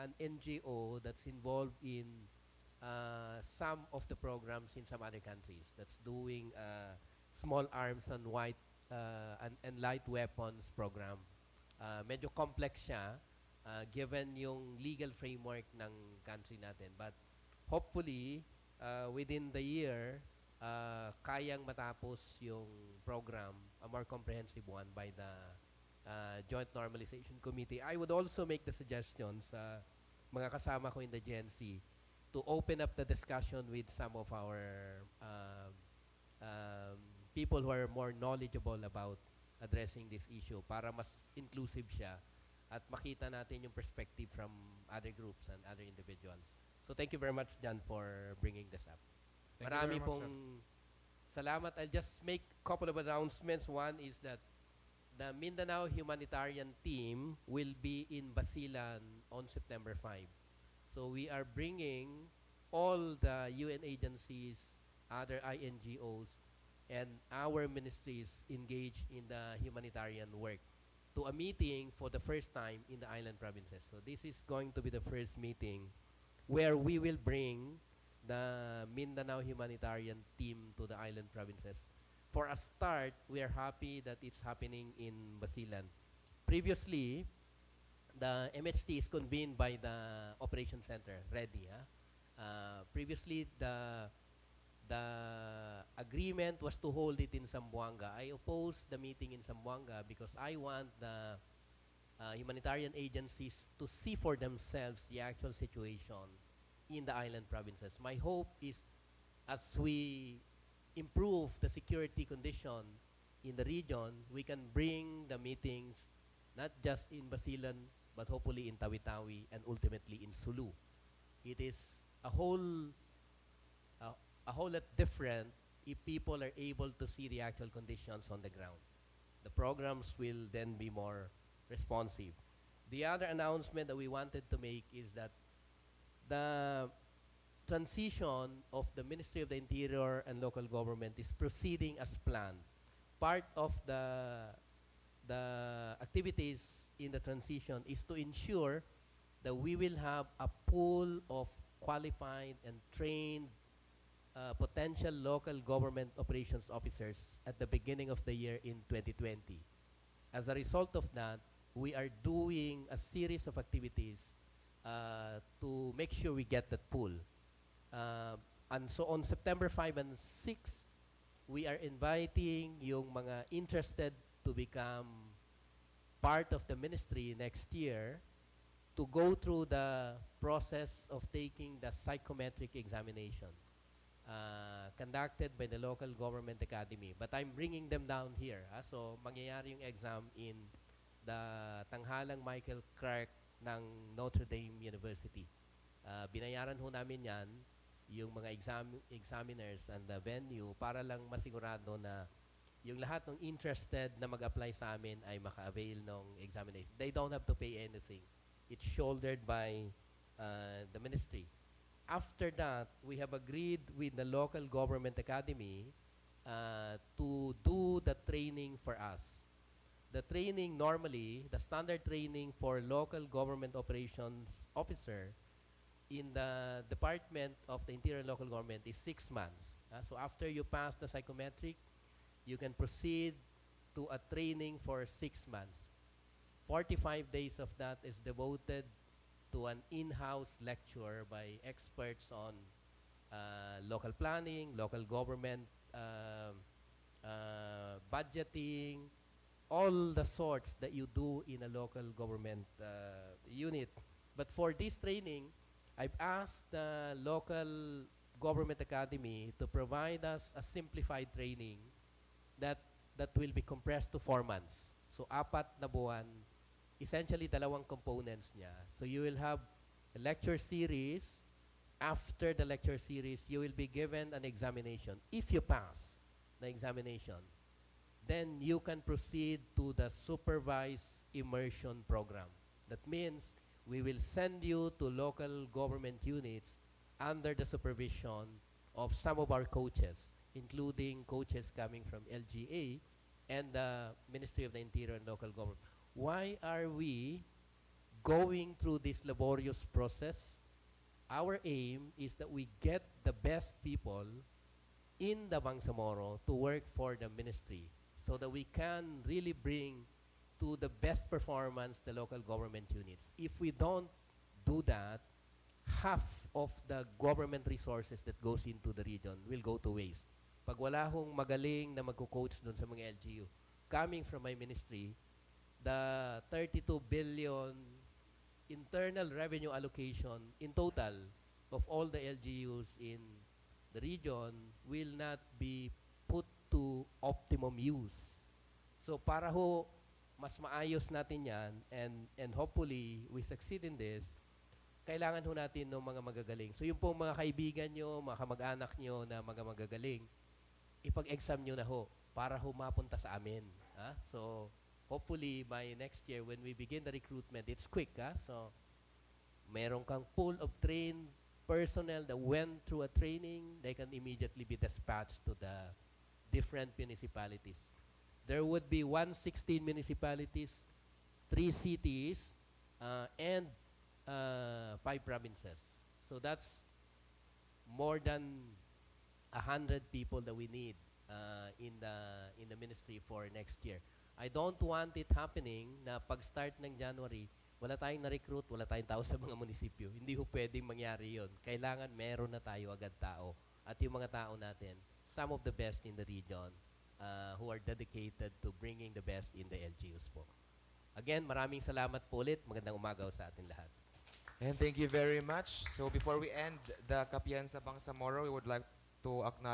an NGO that's involved in some of the programs in some other countries that's doing small arms and and light weapons program. Medyo complex siya given yung legal framework ng country natin. But hopefully, within the year, kayang matapos yung program, a more comprehensive one by the Joint Normalization Committee. I would also make the suggestion sa mga kasama ko in the GNC to open up the discussion with some of our people who are more knowledgeable about addressing this issue para mas inclusive siya at makita natin yung perspective from other groups and other individuals. So thank you very much, John, for bringing this up. Thank you Marami very much, pong salamat. I'll just make a couple of announcements. One is that the Mindanao humanitarian team will be in Basilan on September 5. So we are bringing all the UN agencies, other INGOs, and our ministries engaged in the humanitarian work to a meeting for the first time in the island provinces. So this is going to be the first meeting where we will bring the Mindanao humanitarian team to the island provinces. For a start, we are happy that it's happening in Basilan. Previously, the MHT is convened by the Operation Center, READI. Previously, the agreement was to hold it in Zamboanga. I opposed the meeting in Zamboanga because I want the humanitarian agencies to see for themselves the actual situation in the island provinces. My hope is as we improve the security condition in the region, we can bring the meetings not just in Basilan, but hopefully in Tawi-Tawi and ultimately in Sulu. It is a whole lot different if people are able to see the actual conditions on the ground. The programs will then be more responsive. The other announcement that we wanted to make is that the transition of the Ministry of the Interior and Local Government is proceeding as planned. Part of the activities in the transition is to ensure that we will have a pool of qualified and trained potential local government operations officers at the beginning of the year in 2020. As a result of that, we are doing a series of activities to make sure we get that pool. And so on September 5 and 6, we are inviting yung mga interested to become part of the ministry next year to go through the process of taking the psychometric examination conducted by the local government academy. But I'm bringing them down here. So mangyayari yung exam in the Tanghalang Michael Clark ng Notre Dame University. Binayaran ho namin yan, yung mga examiners and the venue para lang masigurado na yung lahat ng interested na mag-apply sa amin ay maka-avail ng examination. They don't have to pay anything. It's shouldered by the ministry. After that, we have agreed with the local government academy to do the training for us. The training normally, the standard training for local government operations officer in the Department of the Interior and Local Government is 6 months. So after you pass the psychometric, you can proceed to a training for 6 months. 45 days of that is devoted to an in-house lecture by experts on local planning, local government budgeting, all the sorts that you do in a local government unit. But for this training, I've asked the local government academy to provide us a simplified training that will be compressed to 4 months. So 4 na buwan, essentially 2 components niya. So you will have a lecture series. After the lecture series, you will be given an examination. If you pass the examination, then you can proceed to the supervised immersion program. That means we will send you to local government units under the supervision of some of our coaches, including coaches coming from LGA and the Ministry of the Interior and Local Government. Why are we going through this laborious process, our aim is that we get the best people in the Bangsamoro to work for the ministry so that we can really bring to the best performance the local government units. If we don't do that, half of the government resources that goes into the region will go to waste. Pag wala hong magaling na magko-coach doon sa mga LGU, coming from my ministry, the 32 billion internal revenue allocation in total of all the LGUs in the region will not be put to optimum use. So para ho mas maayos natin yan and hopefully we succeed in this, kailangan ho natin ng mga magagaling. So yung po mga kaibigan nyo, mga kamag-anak nyo na mga magagaling, ipag-exam nyo na ho para ho mapunta sa amin. So hopefully by next year when we begin the recruitment, it's quick. So meron kang pool of trained personnel that went through a training, they can immediately be dispatched to the different municipalities. There would be 116 municipalities, 3 cities, and 5 provinces. So that's more than 100 people that we need in the ministry for next year. I don't want it happening na pag-start ng January, wala tayong na-recruit, wala tayong tao sa mga munisipyo. Hindi ho pwedeng mangyari yon. Kailangan meron na tayo agad tao. At yung mga tao natin, some of the best in the region who are dedicated to bringing the best in the LGUs po. Again, maraming salamat po ulit. Magandang umaga sa atin lahat. And thank you very much. So before we end the Kapihan sa Bangsamoro, we would like to acknowledge